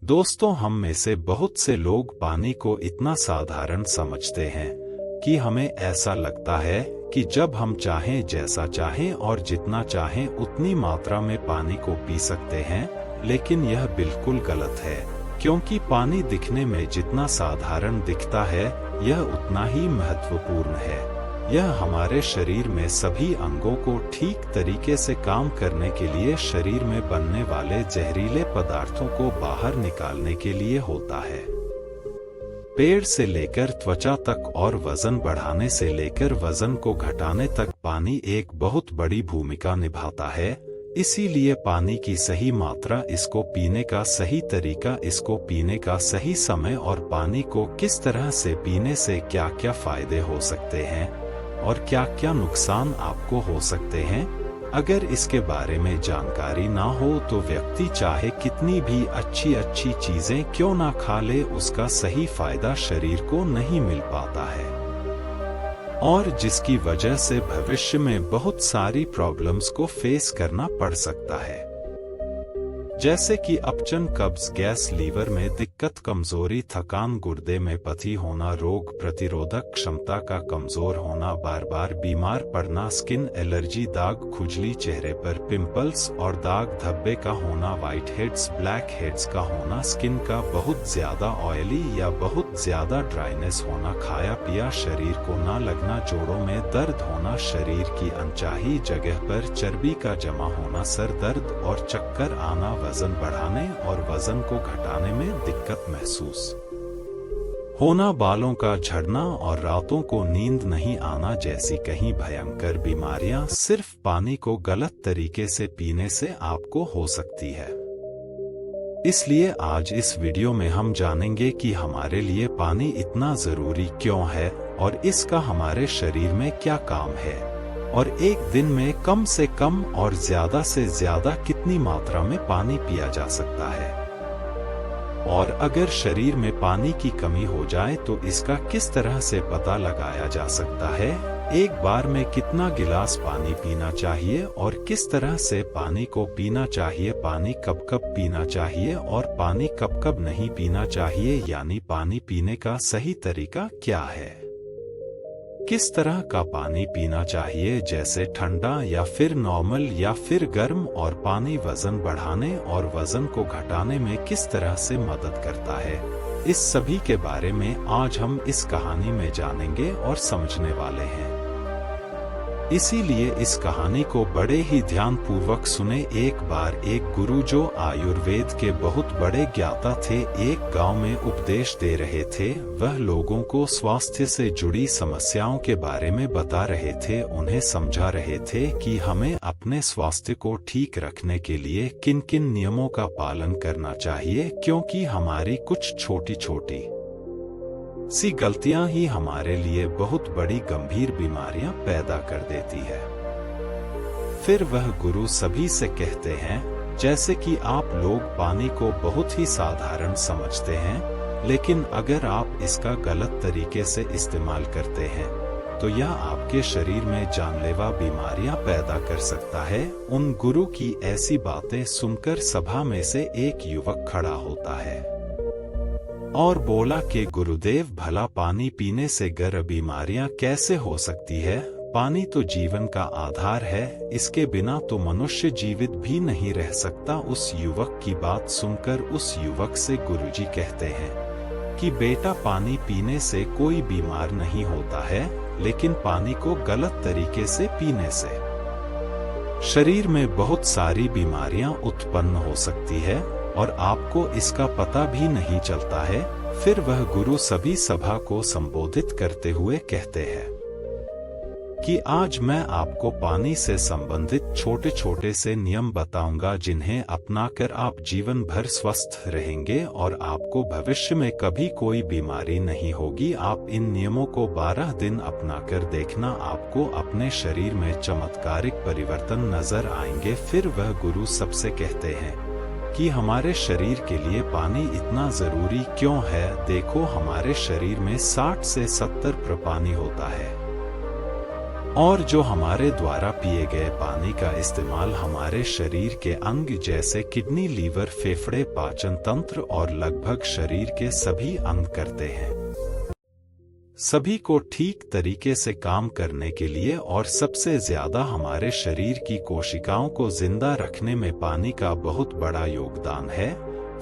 दोस्तों, हम में से बहुत से लोग पानी को इतना साधारण समझते हैं कि हमें ऐसा लगता है कि जब हम चाहें, जैसा चाहें और जितना चाहें उतनी मात्रा में पानी को पी सकते हैं। लेकिन यह बिल्कुल गलत है, क्योंकि पानी दिखने में जितना साधारण दिखता है, यह उतना ही महत्वपूर्ण है। यह हमारे शरीर में सभी अंगों को ठीक तरीके से काम करने के लिए, शरीर में बनने वाले जहरीले पदार्थों को बाहर निकालने के लिए होता है। पेड़ से लेकर त्वचा तक और वजन बढ़ाने से लेकर वजन को घटाने तक पानी एक बहुत बड़ी भूमिका निभाता है। इसीलिए पानी की सही मात्रा, इसको पीने का सही तरीका, इसको पीने का सही समय और पानी को किस तरह से पीने से क्या क्या फायदे हो सकते हैं और क्या क्या नुकसान आपको हो सकते हैं, अगर इसके बारे में जानकारी ना हो तो व्यक्ति चाहे कितनी भी अच्छी अच्छी चीजें क्यों ना खा ले, उसका सही फायदा शरीर को नहीं मिल पाता है, और जिसकी वजह से भविष्य में बहुत सारी प्रॉब्लम्स को फेस करना पड़ सकता है, जैसे कि अपचन, कब्ज, गैस, लीवर में दिक्कत, कमजोरी, थकान, गुर्दे में पथरी होना, रोग प्रतिरोधक क्षमता का कमजोर होना, बार बार बीमार पड़ना, स्किन एलर्जी, दाग, खुजली, चेहरे पर पिंपल्स और दाग धब्बे का होना, व्हाइट हेड्स, ब्लैक हेड्स का होना, स्किन का बहुत ज्यादा ऑयली या बहुत ज्यादा ड्राइनेस होना, खाया पिया शरीर को ना लगना, जोड़ों में दर्द होना, शरीर की अनचाही जगह पर चर्बी का जमा होना, सर दर्द और चक्कर आना, वजन बढ़ाने और वजन को घटाने में दिक्कत महसूस होना, बालों का झड़ना और रातों को नींद नहीं आना जैसी कई भयंकर बीमारियां सिर्फ पानी को गलत तरीके से पीने से आपको हो सकती है। इसलिए आज इस वीडियो में हम जानेंगे कि हमारे लिए पानी इतना जरूरी क्यों है और इसका हमारे शरीर में क्या काम है, और एक दिन में कम से कम और ज्यादा से ज्यादा कितनी मात्रा में पानी पिया जा सकता है, और अगर शरीर में पानी की कमी हो जाए तो इसका किस तरह से पता लगाया जा सकता है, एक बार में कितना गिलास पानी पीना चाहिए और किस तरह से पानी को पीना चाहिए, पानी कब कब पीना चाहिए और पानी कब कब नहीं पीना चाहिए, यानी पानी पीने का सही तरीका क्या है, किस तरह का पानी पीना चाहिए, जैसे ठंडा या फिर नॉर्मल या फिर गर्म, और पानी वजन बढ़ाने और वजन को घटाने में किस तरह से मदद करता है, इस सभी के बारे में आज हम इस कहानी में जानेंगे और समझने वाले हैं। इसीलिए इस कहानी को बड़े ही ध्यान पूर्वक सुने। एक बार एक गुरु जो आयुर्वेद के बहुत बड़े ज्ञाता थे, एक गांव में उपदेश दे रहे थे। वह लोगों को स्वास्थ्य से जुड़ी समस्याओं के बारे में बता रहे थे, उन्हें समझा रहे थे कि हमें अपने स्वास्थ्य को ठीक रखने के लिए किन किन नियमों का पालन करना चाहिए, क्योंकि हमारी कुछ छोटी छोटी सी गलतियां ही हमारे लिए बहुत बड़ी गंभीर बीमारियां पैदा कर देती है। फिर वह गुरु सभी से कहते हैं, जैसे कि आप लोग पानी को बहुत ही साधारण समझते हैं, लेकिन अगर आप इसका गलत तरीके से इस्तेमाल करते हैं तो यह आपके शरीर में जानलेवा बीमारियां पैदा कर सकता है। उन गुरु की ऐसी बातें सुनकर सभा में से एक युवक खड़ा होता है और बोला कि गुरुदेव, भला पानी पीने से गर बीमारियां कैसे हो सकती है? पानी तो जीवन का आधार है, इसके बिना तो मनुष्य जीवित भी नहीं रह सकता। उस युवक की बात सुनकर उस युवक से गुरुजी कहते हैं कि बेटा, पानी पीने से कोई बीमार नहीं होता है, लेकिन पानी को गलत तरीके से पीने से शरीर में बहुत सारी बीमारियां उत्पन्न हो सकती है और आपको इसका पता भी नहीं चलता है। फिर वह गुरु सभी सभा को संबोधित करते हुए कहते हैं कि आज मैं आपको पानी से संबंधित छोटे छोटे से नियम बताऊंगा, जिन्हें अपनाकर आप जीवन भर स्वस्थ रहेंगे और आपको भविष्य में कभी कोई बीमारी नहीं होगी। आप इन नियमों को 12 दिन अपनाकर देखना, आपको अपने शरीर में चमत्कारिक परिवर्तन नजर आएंगे। फिर वह गुरु सबसे कहते हैं कि हमारे शरीर के लिए पानी इतना जरूरी क्यों है। देखो, हमारे शरीर में 60 से 70% पानी होता है और जो हमारे द्वारा पिए गए पानी का इस्तेमाल हमारे शरीर के अंग जैसे किडनी, लीवर, फेफड़े, पाचन तंत्र और लगभग शरीर के सभी अंग करते हैं। सभी को ठीक तरीके से काम करने के लिए और सबसे ज्यादा हमारे शरीर की कोशिकाओं को जिंदा रखने में पानी का बहुत बड़ा योगदान है।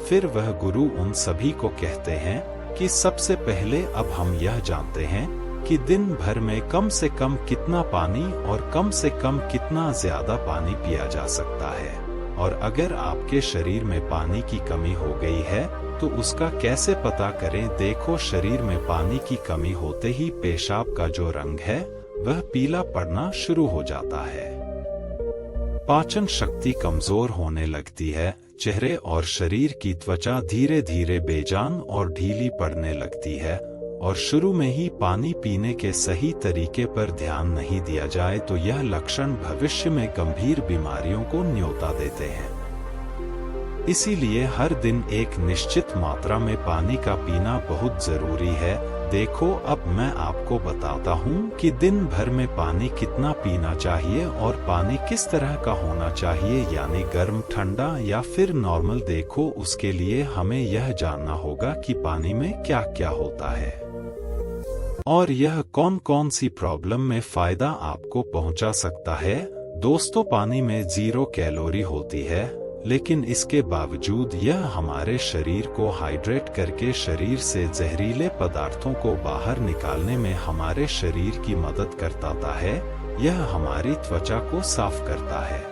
फिर वह गुरु उन सभी को कहते हैं कि सबसे पहले अब हम यह जानते हैं कि दिन भर में कम से कम कितना पानी और कम से कम कितना ज्यादा पानी पिया जा सकता है, और अगर आपके शरीर में पानी की कमी हो गई है तो उसका कैसे पता करें। देखो, शरीर में पानी की कमी होते ही पेशाब का जो रंग है वह पीला पड़ना शुरू हो जाता है, पाचन शक्ति कमजोर होने लगती है, चेहरे और शरीर की त्वचा धीरे धीरे बेजान और ढीली पड़ने लगती है, और शुरू में ही पानी पीने के सही तरीके पर ध्यान नहीं दिया जाए तो यह लक्षण भविष्य में गंभीर बीमारियों को न्योता देते हैं। इसीलिए हर दिन एक निश्चित मात्रा में पानी का पीना बहुत जरूरी है। देखो, अब मैं आपको बताता हूँ कि दिन भर में पानी कितना पीना चाहिए और पानी किस तरह का होना चाहिए, यानी गर्म, ठंडा या फिर नॉर्मल। देखो, उसके लिए हमें यह जानना होगा कि पानी में क्या क्या होता है और यह कौन कौन सी प्रॉब्लम में फायदा आपको पहुंचा सकता है। दोस्तों, पानी में 0 कैलोरी होती है, लेकिन इसके बावजूद यह हमारे शरीर को हाइड्रेट करके शरीर से जहरीले पदार्थों को बाहर निकालने में हमारे शरीर की मदद करता है। यह हमारी त्वचा को साफ करता है,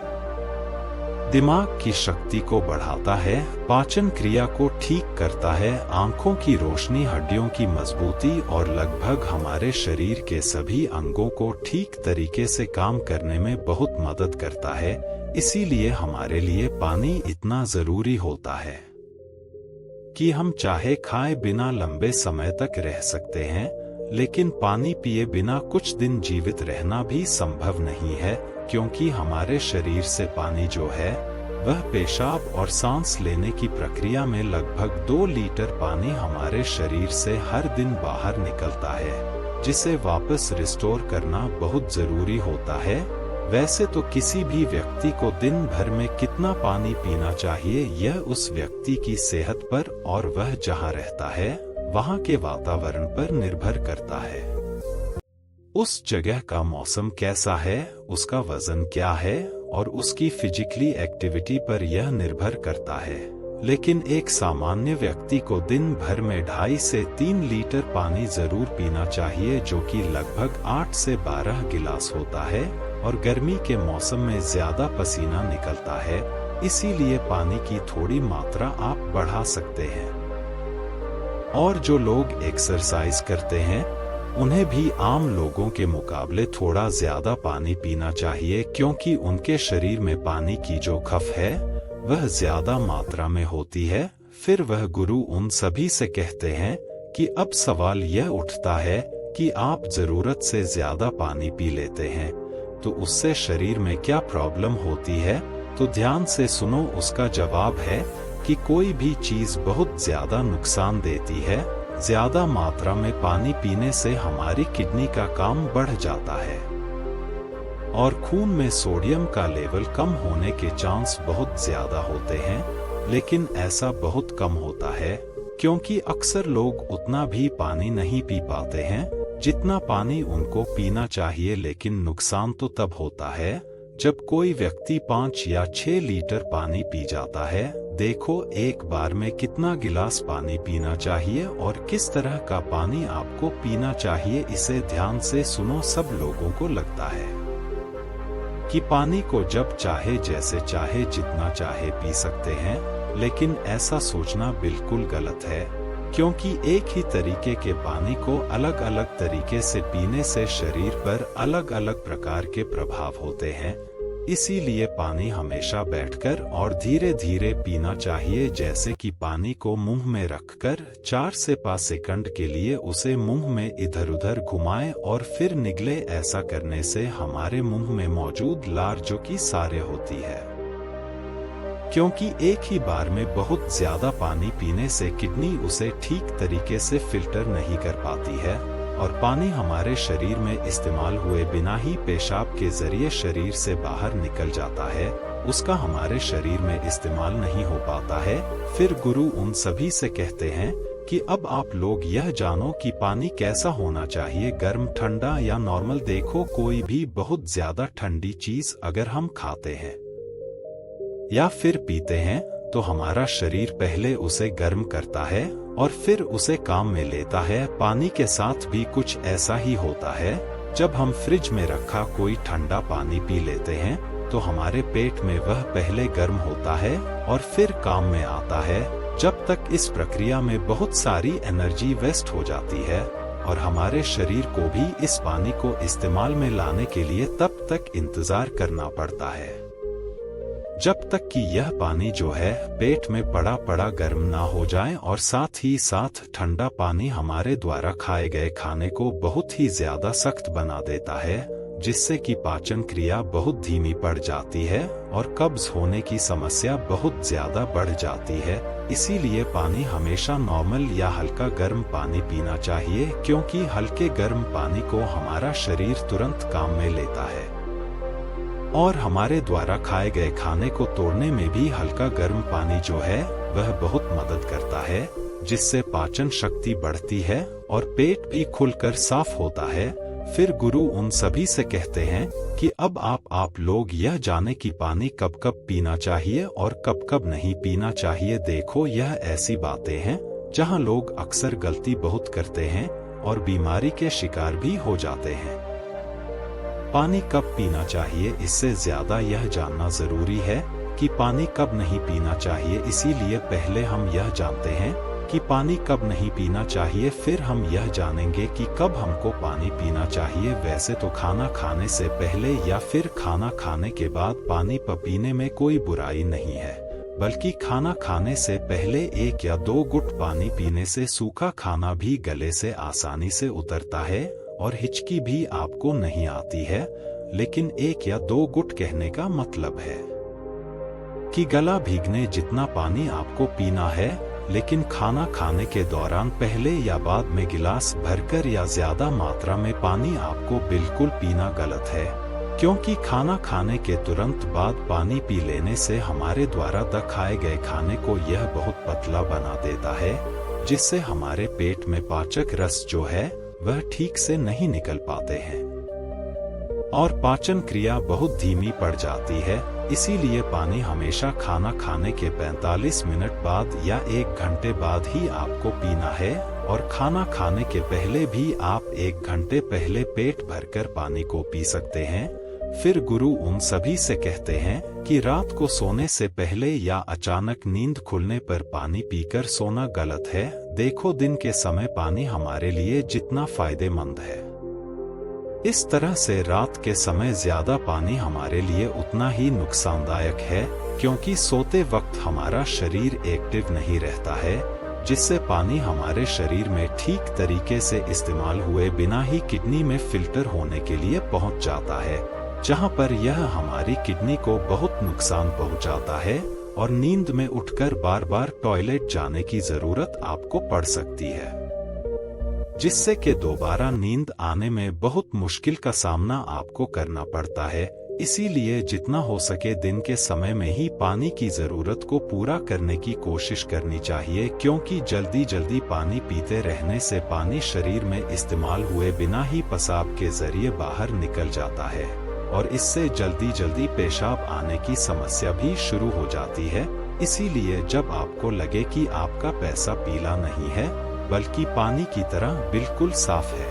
दिमाग की शक्ति को बढ़ाता है, पाचन क्रिया को ठीक करता है, आंखों की रोशनी, हड्डियों की मजबूती और लगभग हमारे शरीर के सभी अंगों को ठीक तरीके से काम करने में बहुत मदद करता है। इसीलिए हमारे लिए पानी इतना जरूरी होता है कि हम चाहे खाए बिना लंबे समय तक रह सकते हैं, लेकिन पानी पिए बिना कुछ दिन जीवित रहना भी संभव नहीं है, क्योंकि हमारे शरीर से पानी जो है वह पेशाब और सांस लेने की प्रक्रिया में लगभग 2 लीटर पानी हमारे शरीर से हर दिन बाहर निकलता है, जिसे वापस रिस्टोर करना बहुत जरूरी होता है। वैसे तो किसी भी व्यक्ति को दिन भर में कितना पानी पीना चाहिए यह उस व्यक्ति की सेहत पर और वह जहाँ रहता है वहाँ के वातावरण पर निर्भर करता है। उस जगह का मौसम कैसा है, उसका वजन क्या है और उसकी फिजिकली एक्टिविटी पर यह निर्भर करता है। लेकिन एक सामान्य व्यक्ति को दिन भर में 2.5 से 3 लीटर पानी जरूर पीना चाहिए, जो कि लगभग 8 से 12 गिलास होता है, और गर्मी के मौसम में ज्यादा पसीना निकलता है, इसीलिए पानी की थोड़ी मात्रा आप बढ़ा सकते हैं। और जो लोग एक्सरसाइज करते हैं उन्हें भी आम लोगों के मुकाबले थोड़ा ज्यादा पानी पीना चाहिए, क्योंकि उनके शरीर में पानी की जो खपत है वह ज्यादा मात्रा में होती है। फिर वह गुरु उन सभी से कहते हैं कि अब सवाल यह उठता है कि आप जरूरत से ज्यादा पानी पी लेते हैं तो उससे शरीर में क्या प्रॉब्लम होती है। तो ध्यान से सुनो, उसका जवाब है कि कोई भी चीज बहुत ज्यादा नुकसान देती है। ज्यादा मात्रा में पानी पीने से हमारी किडनी का काम बढ़ जाता है और खून में सोडियम का लेवल कम होने के चांस बहुत ज्यादा होते हैं। लेकिन ऐसा बहुत कम होता है, क्योंकि अक्सर लोग उतना भी पानी नहीं पी पाते हैं जितना पानी उनको पीना चाहिए। लेकिन नुकसान तो तब होता है जब कोई व्यक्ति 5 या 6 लीटर पानी पी जाता है। देखो, एक बार में कितना गिलास पानी पीना चाहिए और किस तरह का पानी आपको पीना चाहिए, इसे ध्यान से सुनो। सब लोगों को लगता है कि पानी को जब चाहे, जैसे चाहे, जितना चाहे पी सकते हैं, लेकिन ऐसा सोचना बिल्कुल गलत है, क्योंकि एक ही तरीके के पानी को अलग अलग तरीके से पीने से शरीर पर अलग अलग प्रकार के प्रभाव होते हैं। इसीलिए पानी हमेशा बैठकर और धीरे धीरे पीना चाहिए, जैसे कि पानी को मुंह में रखकर 4 से 5 सेकंड के लिए उसे मुंह में इधर उधर घुमाएं और फिर निगले। ऐसा करने से हमारे मुंह में मौजूद लार जो कि सारे होती है, क्योंकि एक ही बार में बहुत ज्यादा पानी पीने से किडनी उसे ठीक तरीके से फिल्टर नहीं कर पाती है, और पानी हमारे शरीर में इस्तेमाल हुए बिना ही पेशाब के जरिए शरीर से बाहर निकल जाता है, उसका हमारे शरीर में इस्तेमाल नहीं हो पाता है। फिर गुरु उन सभी से कहते हैं कि अब आप लोग यह जानो कि पानी कैसा होना चाहिए, गर्म, ठंडा या नॉर्मल। देखो, कोई भी बहुत ज्यादा ठंडी चीज अगर हम खाते हैं या फिर पीते हैं तो हमारा शरीर पहले उसे गर्म करता है और फिर उसे काम में लेता है। पानी के साथ भी कुछ ऐसा ही होता है। जब हम फ्रिज में रखा कोई ठंडा पानी पी लेते हैं तो हमारे पेट में वह पहले गर्म होता है और फिर काम में आता है। जब तक इस प्रक्रिया में बहुत सारी एनर्जी वेस्ट हो जाती है और हमारे शरीर को भी इस पानी को इस्तेमाल में लाने के लिए तब तक इंतजार करना पड़ता है जब तक कि यह पानी जो है पेट में पड़ा पड़ा गर्म ना हो जाए। और साथ ही साथ ठंडा पानी हमारे द्वारा खाए गए खाने को बहुत ही ज्यादा सख्त बना देता है, जिससे कि पाचन क्रिया बहुत धीमी पड़ जाती है और कब्ज होने की समस्या बहुत ज्यादा बढ़ जाती है। इसीलिए पानी हमेशा नॉर्मल या हल्का गर्म पानी पीना चाहिए, क्योंकि हल्के गर्म पानी को हमारा शरीर तुरंत काम में लेता है और हमारे द्वारा खाए गए खाने को तोड़ने में भी हल्का गर्म पानी जो है वह बहुत मदद करता है, जिससे पाचन शक्ति बढ़ती है और पेट भी खुलकर साफ होता है। फिर गुरु उन सभी से कहते हैं कि अब आप लोग यह जाने कि पानी कब कब पीना चाहिए और कब कब नहीं पीना चाहिए। देखो, यह ऐसी बातें हैं जहां लोग अक्सर गलती बहुत करते हैं और बीमारी के शिकार भी हो जाते हैं। पानी कब पीना चाहिए, इससे ज्यादा यह जानना जरूरी है कि पानी कब नहीं पीना चाहिए। इसीलिए पहले हम यह जानते हैं कि पानी कब नहीं पीना चाहिए, फिर हम यह जानेंगे कि कब हमको पानी पीना चाहिए। वैसे तो खाना खाने से पहले या फिर खाना खाने के बाद पानी पीने में कोई बुराई नहीं है, बल्कि खाना खाने से पहले 1 या 2 घुट पानी पीने से सूखा खाना भी गले से आसानी से उतरता है और हिचकी भी आपको नहीं आती है। लेकिन 1 या 2 घुट कहने का मतलब है कि गला भीगने जितना पानी आपको पीना है, लेकिन खाना खाने के दौरान पहले या बाद में गिलास भरकर या ज्यादा मात्रा में पानी आपको बिल्कुल पीना गलत है, क्योंकि खाना खाने के तुरंत बाद पानी पी लेने से हमारे द्वारा खाए गए खाने को यह बहुत पतला बना देता है, जिससे हमारे पेट में पाचक रस जो है वह ठीक से नहीं निकल पाते हैं और पाचन क्रिया बहुत धीमी पड़ जाती है। इसीलिए पानी हमेशा खाना खाने के 45 मिनट बाद या 1 घंटे बाद ही आपको पीना है और खाना खाने के पहले भी आप 1 घंटे पहले पेट भरकर पानी को पी सकते हैं। फिर गुरु उन सभी से कहते हैं कि रात को सोने से पहले या अचानक नींद खुलने पर पानी पीकर सोना गलत है। देखो, दिन के समय पानी हमारे लिए जितना फायदेमंद है, इस तरह से रात के समय ज्यादा पानी हमारे लिए उतना ही नुकसानदायक है, क्योंकि सोते वक्त हमारा शरीर एक्टिव नहीं रहता है, जिससे पानी हमारे शरीर में ठीक तरीके से इस्तेमाल हुए बिना ही किडनी में फिल्टर होने के लिए पहुंच जाता है, जहां पर यह हमारी किडनी को बहुत नुकसान पहुंचाता है और नींद में उठकर बार बार टॉयलेट जाने की जरूरत आपको पड़ सकती है, जिससे कि दोबारा नींद आने में बहुत मुश्किल का सामना आपको करना पड़ता है। इसीलिए जितना हो सके दिन के समय में ही पानी की जरूरत को पूरा करने की कोशिश करनी चाहिए, क्योंकि जल्दी जल्दी पानी पीते रहने से पानी शरीर में इस्तेमाल हुए बिना ही पेशाब के जरिए बाहर निकल जाता है और इससे जल्दी जल्दी पेशाब आने की समस्या भी शुरू हो जाती है। इसीलिए जब आपको लगे कि आपका पेशाब पीला नहीं है बल्कि पानी की तरह बिल्कुल साफ है,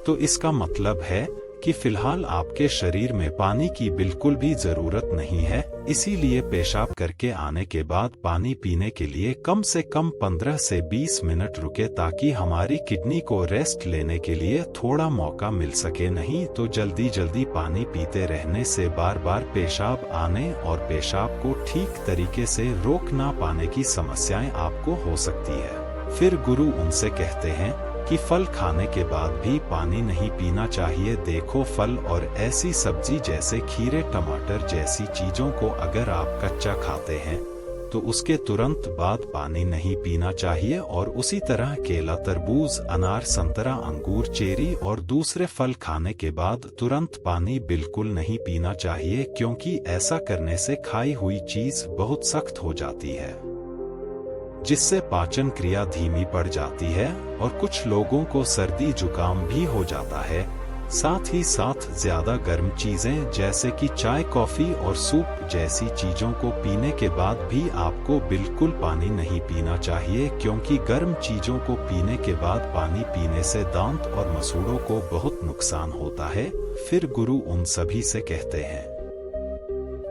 तो इसका मतलब है कि फिलहाल आपके शरीर में पानी की बिल्कुल भी जरूरत नहीं है। इसीलिए पेशाब करके आने के बाद पानी पीने के लिए कम से कम 15 से 20 मिनट रुके, ताकि हमारी किडनी को रेस्ट लेने के लिए थोड़ा मौका मिल सके। नहीं तो जल्दी जल्दी पानी पीते रहने से बार बार पेशाब आने और पेशाब को ठीक तरीके से रोक ना पाने की समस्याएं आपको हो सकती है। फिर गुरु उनसे कहते हैं कि फल खाने के बाद भी पानी नहीं पीना चाहिए। देखो, फल और ऐसी सब्जी जैसे खीरे, टमाटर जैसी चीजों को अगर आप कच्चा खाते हैं तो उसके तुरंत बाद पानी नहीं पीना चाहिए। और उसी तरह केला, तरबूज, अनार, संतरा, अंगूर, चेरी और दूसरे फल खाने के बाद तुरंत पानी बिल्कुल नहीं पीना चाहिए, क्योंकि ऐसा करने से खाई हुई चीज बहुत सख्त हो जाती है, जिससे पाचन क्रिया धीमी पड़ जाती है और कुछ लोगों को सर्दी जुकाम भी हो जाता है। साथ ही साथ ज्यादा गर्म चीजें जैसे कि चाय, कॉफी और सूप जैसी चीजों को पीने के बाद भी आपको बिल्कुल पानी नहीं पीना चाहिए, क्योंकि गर्म चीजों को पीने के बाद पानी पीने से दांत और मसूड़ों को बहुत नुकसान होता है। फिर गुरु उन सभी से कहते हैं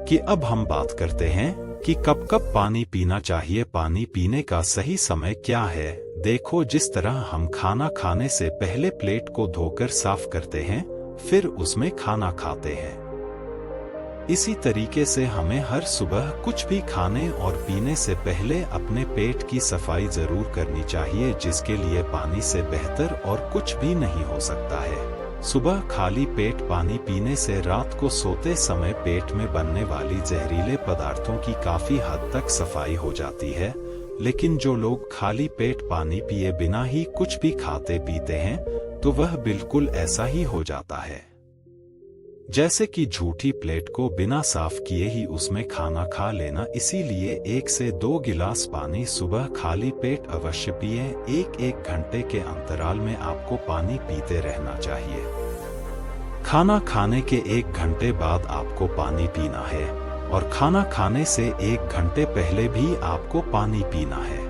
कि अब हम बात करते हैं कि कब कब पानी पीना चाहिए। पानी पीने का सही समय क्या है? देखो, जिस तरह हम खाना खाने से पहले प्लेट को धोकर साफ करते हैं, फिर उसमें खाना खाते हैं, इसी तरीके से हमें हर सुबह कुछ भी खाने और पीने से पहले अपने पेट की सफाई जरूर करनी चाहिए, जिसके लिए पानी से बेहतर और कुछ भी नहीं हो सकता है। सुबह खाली पेट पानी पीने से रात को सोते समय पेट में बनने वाली जहरीले पदार्थों की काफी हद तक सफाई हो जाती है। लेकिन जो लोग खाली पेट पानी पिए बिना ही कुछ भी खाते पीते हैं, तो वह बिल्कुल ऐसा ही हो जाता है जैसे कि झूठी प्लेट को बिना साफ किए ही उसमें खाना खा लेना। इसीलिए 1 से 2 गिलास पानी सुबह खाली पेट अवश्य पिए। 1-1 घंटे के अंतराल में आपको पानी पीते रहना चाहिए। खाना खाने के 1 घंटे बाद आपको पानी पीना है और खाना खाने से 1 घंटे पहले भी आपको पानी पीना है।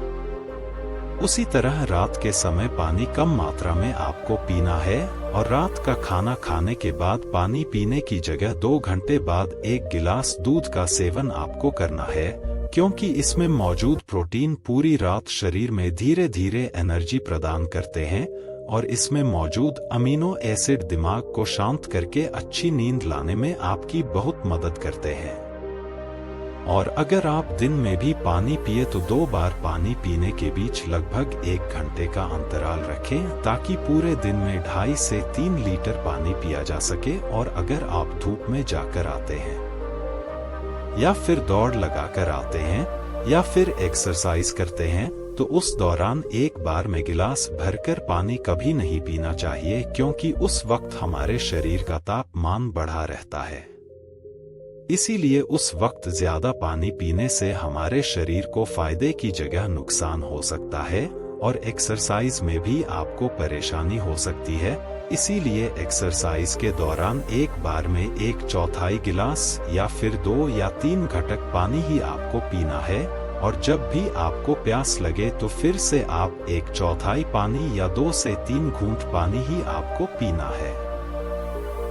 उसी तरह रात के समय पानी कम मात्रा में आपको पीना है और रात का खाना खाने के बाद पानी पीने की जगह 2 घंटे बाद 1 गिलास दूध का सेवन आपको करना है, क्योंकि इसमें मौजूद प्रोटीन पूरी रात शरीर में धीरे धीरे एनर्जी प्रदान करते हैं और इसमें मौजूद अमीनो एसिड दिमाग को शांत करके अच्छी नींद लाने में आपकी बहुत मदद करते हैं। और अगर आप दिन में भी पानी पिए तो 2 बार पानी पीने के बीच लगभग 1 घंटे का अंतराल रखें, ताकि पूरे दिन में 2.5 से 3 लीटर पानी पिया जा सके। और अगर आप धूप में जाकर आते हैं या फिर दौड़ लगाकर आते हैं या फिर एक्सरसाइज करते हैं, तो उस दौरान 1 बार में गिलास भरकर पानी कभी नहीं पीना चाहिए, क्योंकि उस वक्त हमारे शरीर का तापमान बढ़ा रहता है। इसीलिए उस वक्त ज्यादा पानी पीने से हमारे शरीर को फायदे की जगह नुकसान हो सकता है और एक्सरसाइज में भी आपको परेशानी हो सकती है। इसीलिए एक्सरसाइज के दौरान 1 बार में 1/4 गिलास या फिर 2 या 3 घटक पानी ही आपको पीना है। और जब भी आपको प्यास लगे तो फिर से आप 1/4 पानी या 2 से 3 घूंट पानी ही आपको पीना है।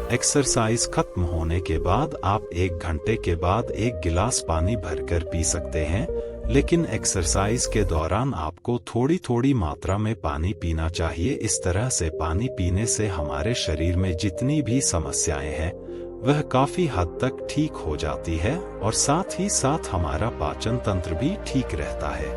एक्सरसाइज खत्म होने के बाद आप 1 घंटे के बाद 1 गिलास पानी भरकर पी सकते हैं, लेकिन एक्सरसाइज के दौरान आपको थोड़ी थोड़ी मात्रा में पानी पीना चाहिए। इस तरह से पानी पीने से हमारे शरीर में जितनी भी समस्याएं हैं वह काफी हद तक ठीक हो जाती है और साथ ही साथ हमारा पाचन तंत्र भी ठीक रहता है।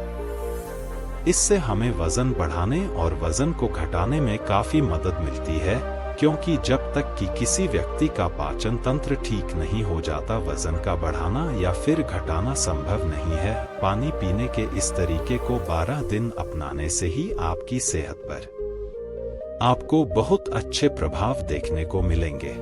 इससे हमें वजन बढ़ाने और वजन को घटाने में काफी मदद मिलती है, क्योंकि जब तक कि किसी व्यक्ति का पाचन तंत्र ठीक नहीं हो जाता, वजन का बढ़ाना या फिर घटाना संभव नहीं है। पानी पीने के इस तरीके को 12 दिन अपनाने से ही आपकी सेहत पर आपको बहुत अच्छे प्रभाव देखने को मिलेंगे।